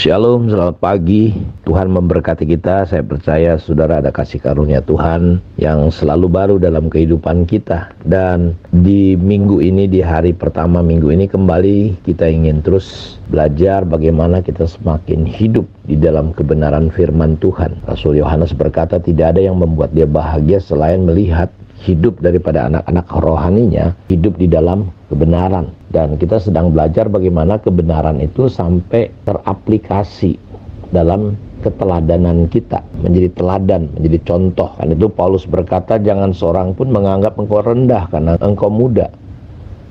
Shalom, selamat pagi. Tuhan memberkati kita. Saya percaya saudara ada kasih karunia Tuhan yang selalu baru dalam kehidupan kita. Dan di minggu ini, di hari pertama minggu ini, kembali kita ingin terus belajar bagaimana kita semakin hidup di dalam kebenaran firman Tuhan. Rasul Yohanes berkata, tidak ada yang membuat dia bahagia selain melihat hidup daripada anak-anak rohaninya hidup di dalam kebenaran. Dan kita sedang belajar bagaimana kebenaran itu sampai teraplikasi dalam keteladanan kita, menjadi teladan, menjadi contoh. Kan itu Paulus berkata, jangan seorang pun menganggap engkau rendah karena engkau muda,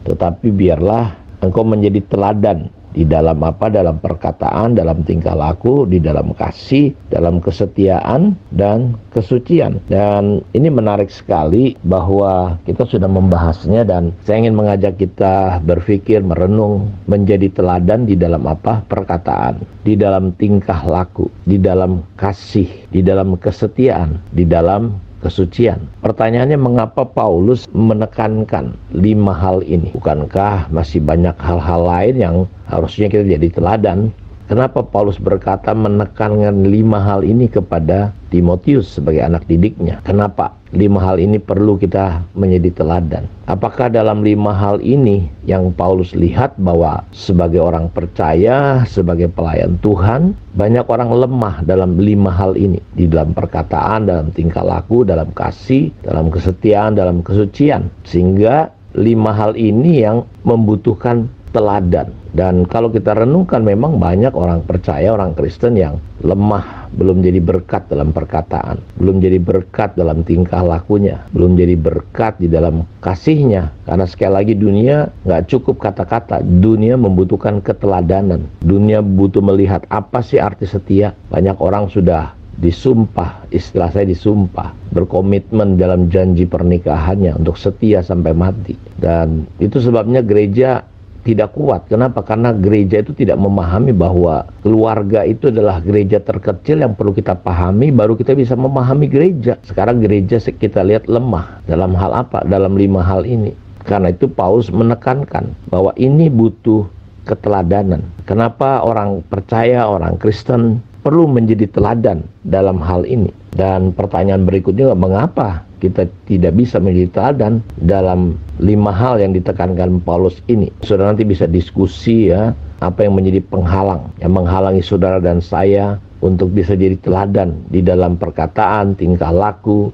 tetapi biarlah engkau menjadi teladan di dalam apa? Dalam perkataan, dalam tingkah laku, di dalam kasih, dalam kesetiaan dan kesucian. Dan ini menarik sekali bahwa kita sudah membahasnya, dan saya ingin mengajak kita berpikir, merenung, menjadi teladan di dalam apa? Perkataan, di dalam tingkah laku, di dalam kasih, di dalam kesetiaan, di dalam kesucian. Pertanyaannya, mengapa Paulus menekankan 5 hal ini? Bukankah masih banyak hal-hal lain yang harusnya kita jadi teladan? Kenapa Paulus berkata menekankan 5 hal ini kepada Timotius sebagai anak didiknya? Kenapa 5 hal ini perlu kita menjadi teladan? Apakah dalam 5 hal ini yang Paulus lihat bahwa sebagai orang percaya, sebagai pelayan Tuhan, banyak orang lemah dalam 5 hal ini? Di dalam perkataan, dalam tingkah laku, dalam kasih, dalam kesetiaan, dalam kesucian. Sehingga 5 hal ini yang membutuhkan teladan. Dan kalau kita renungkan, memang banyak orang percaya, orang Kristen yang lemah, belum jadi berkat dalam perkataan, belum jadi berkat dalam tingkah lakunya, belum jadi berkat di dalam kasihnya. Karena sekali lagi, dunia nggak cukup kata-kata, dunia membutuhkan keteladanan. Dunia butuh melihat apa sih arti setia. Banyak orang sudah disumpah, istilah saya disumpah, berkomitmen dalam janji pernikahannya untuk setia sampai mati. Dan itu sebabnya gereja tidak kuat. Kenapa? Karena gereja itu tidak memahami bahwa keluarga itu adalah gereja terkecil yang perlu kita pahami, baru kita bisa memahami gereja. Sekarang gereja kita lihat lemah dalam hal apa? Dalam 5 hal ini. Karena itu Paulus menekankan bahwa ini butuh keteladanan. Kenapa orang percaya, orang Kristen perlu menjadi teladan dalam hal ini? Dan pertanyaan berikutnya, mengapa kita tidak bisa menjadi teladan dalam 5 hal yang ditekankan Paulus ini? Saudara nanti bisa diskusi ya, apa yang menjadi penghalang, yang menghalangi saudara dan saya untuk bisa jadi teladan di dalam perkataan, tingkah laku,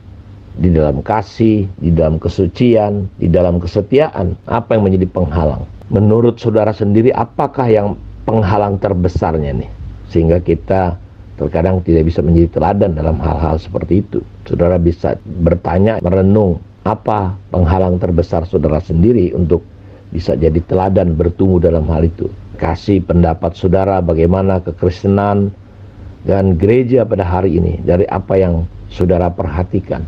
di dalam kasih, di dalam kesucian, di dalam kesetiaan. Apa yang menjadi penghalang? Menurut saudara sendiri, apakah yang penghalang terbesarnya nih, sehingga kita terkadang tidak bisa menjadi teladan dalam hal-hal seperti itu? Saudara bisa bertanya, merenung, apa penghalang terbesar saudara sendiri untuk bisa jadi teladan, bertumbuh dalam hal itu. Kasih pendapat saudara, bagaimana kekristenan dan gereja pada hari ini, dari apa yang saudara perhatikan.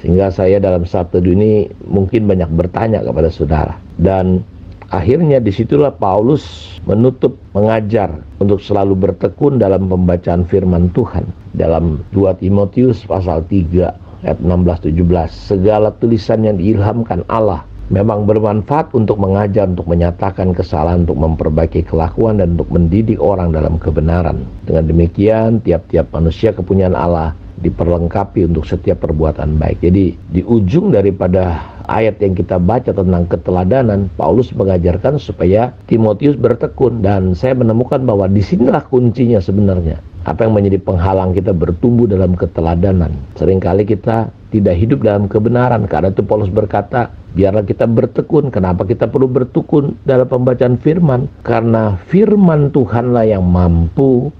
Sehingga saya dalam Sabtu ini mungkin banyak bertanya kepada saudara. Dan akhirnya disitulah Paulus menutup, mengajar untuk selalu bertekun dalam pembacaan firman Tuhan. Dalam 2 Timotius pasal 3 ayat 16-17, segala tulisan yang diilhamkan Allah memang bermanfaat untuk mengajar, untuk menyatakan kesalahan, untuk memperbaiki kelakuan, dan untuk mendidik orang dalam kebenaran. Dengan demikian, tiap-tiap manusia kepunyaan Allah diperlengkapi untuk setiap perbuatan baik. Jadi di ujung daripada ayat yang kita baca tentang keteladanan, Paulus mengajarkan supaya Timotius bertekun. Dan saya menemukan bahwa disinilah kuncinya sebenarnya. Apa yang menjadi penghalang kita bertumbuh dalam keteladanan? Seringkali kita tidak hidup dalam kebenaran. Karena itu Paulus berkata, biarlah kita bertekun. Kenapa kita perlu bertekun dalam pembacaan firman? Karena firman Tuhanlah yang mampu,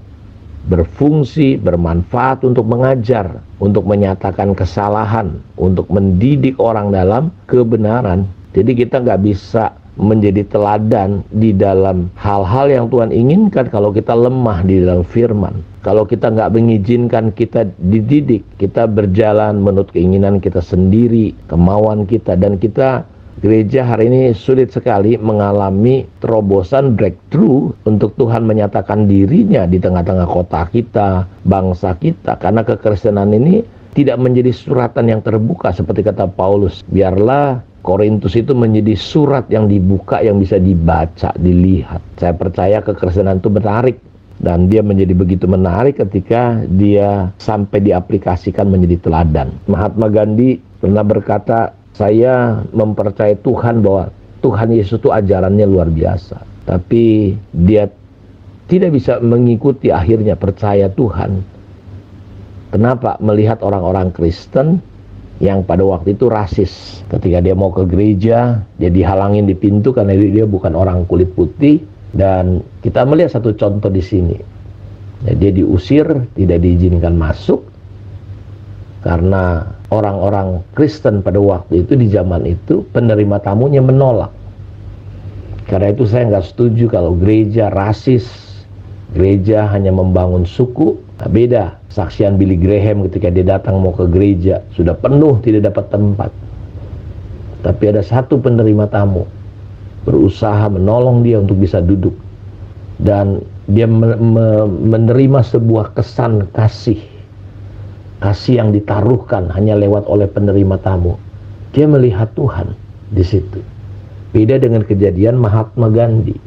berfungsi, bermanfaat untuk mengajar, untuk menyatakan kesalahan, untuk mendidik orang dalam kebenaran. Jadi kita nggak bisa menjadi teladan di dalam hal-hal yang Tuhan inginkan kalau kita lemah di dalam firman. Kalau kita nggak mengizinkan kita dididik, kita berjalan menurut keinginan kita sendiri, kemauan kita, dan kita gereja hari ini sulit sekali mengalami terobosan, breakthrough untuk Tuhan menyatakan dirinya di tengah-tengah kota kita, bangsa kita. Karena kekristenan ini tidak menjadi suratan yang terbuka seperti kata Paulus. Biarlah Korintus itu menjadi surat yang dibuka, yang bisa dibaca, dilihat. Saya percaya kekristenan itu menarik Dan dia menjadi begitu menarik ketika dia sampai diaplikasikan menjadi teladan. Mahatma Gandhi pernah berkata, saya mempercayai Tuhan bahwa Tuhan Yesus itu ajarannya luar biasa. Tapi dia tidak bisa mengikuti akhirnya percaya Tuhan. Kenapa? Melihat orang-orang Kristen yang pada waktu itu rasis. Ketika dia mau ke gereja, dia dihalangin di pintu karena dia bukan orang kulit putih. Dan kita melihat satu contoh di sini. Dia diusir, tidak diizinkan masuk karena orang-orang Kristen pada waktu itu, di zaman itu, penerima tamunya menolak. Karena itu saya nggak setuju kalau gereja rasis, gereja hanya membangun suku. Nah, beda saksian Billy Graham ketika dia datang mau ke gereja, sudah penuh, tidak dapat tempat. Tapi ada satu penerima tamu berusaha menolong dia untuk bisa duduk. Dan dia menerima sebuah kesan kasih yang ditaruhkan hanya lewat oleh penerima tamu. Dia melihat Tuhan di situ. Beda dengan kejadian Mahatma Gandhi.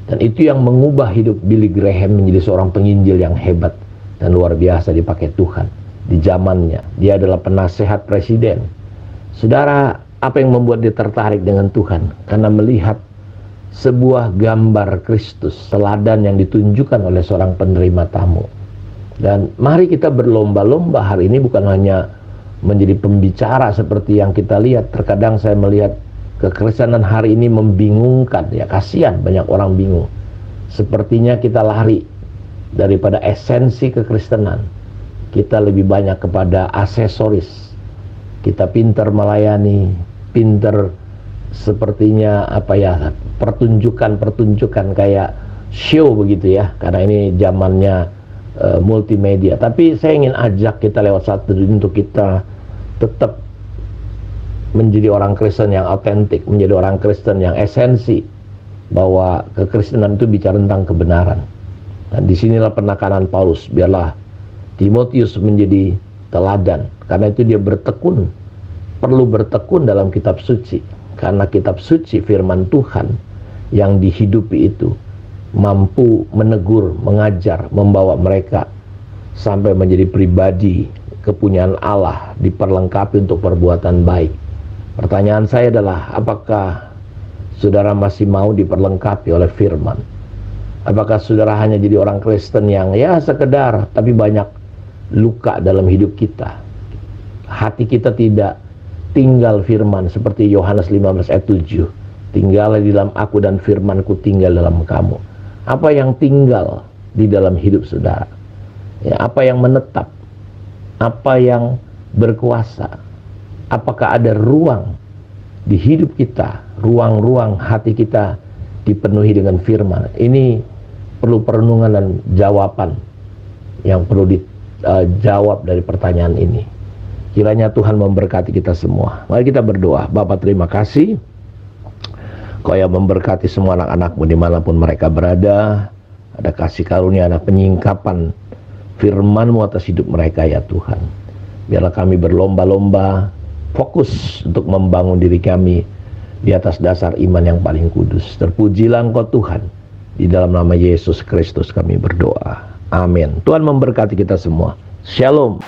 Dan itu yang mengubah hidup Billy Graham menjadi seorang penginjil yang hebat dan luar biasa dipakai Tuhan di zamannya. Dia adalah penasehat presiden. Saudara, apa yang membuat dia tertarik dengan Tuhan? Karena melihat sebuah gambar Kristus, teladan yang ditunjukkan oleh seorang penerima tamu. Dan mari kita berlomba-lomba hari ini, bukan hanya menjadi pembicara seperti yang kita lihat. Terkadang saya melihat kekristenan hari ini membingungkan, ya kasihan banyak orang bingung. Sepertinya kita lari daripada esensi kekristenan. Kita lebih banyak kepada aksesoris. Kita pintar melayani, pintar sepertinya pertunjukan kayak show begitu ya, karena ini zamannya multimedia. Tapi saya ingin ajak kita lewat satu untuk kita tetap menjadi orang Kristen yang autentik, menjadi orang Kristen yang esensi, bahwa kekristenan itu bicara tentang kebenaran. Dan disinilah penekanan Paulus, biarlah Timotius menjadi teladan. Karena itu dia perlu bertekun dalam kitab suci. Karena kitab suci, firman Tuhan yang dihidupi itu mampu menegur, mengajar, membawa mereka sampai menjadi pribadi kepunyaan Allah, diperlengkapi untuk perbuatan baik. Pertanyaan saya adalah, apakah saudara masih mau diperlengkapi oleh firman? Apakah saudara hanya jadi orang Kristen yang ya sekedar, tapi banyak luka dalam hidup kita? Hati kita tidak tinggal firman, seperti Yohanes 15 ayat 7. Tinggallah di dalam aku dan firmanku tinggal dalam kamu. Apa yang tinggal di dalam hidup saudara? Ya, apa yang menetap? Apa yang berkuasa? Apakah ada ruang di hidup kita, ruang-ruang hati kita dipenuhi dengan firman? Ini perlu perenungan dan jawaban yang perlu dijawab dari pertanyaan ini. Kiranya Tuhan memberkati kita semua. Mari kita berdoa. Bapa, terima kasih Kau yang memberkati semua anak-anakmu dimanapun mereka berada. Ada kasih karunia, ada penyingkapan firman-Mu atas hidup mereka ya Tuhan. Biarlah kami berlomba-lomba fokus untuk membangun diri kami di atas dasar iman yang paling kudus. Terpujilah Engkau Tuhan. Di dalam nama Yesus Kristus kami berdoa. Amin. Tuhan memberkati kita semua. Shalom.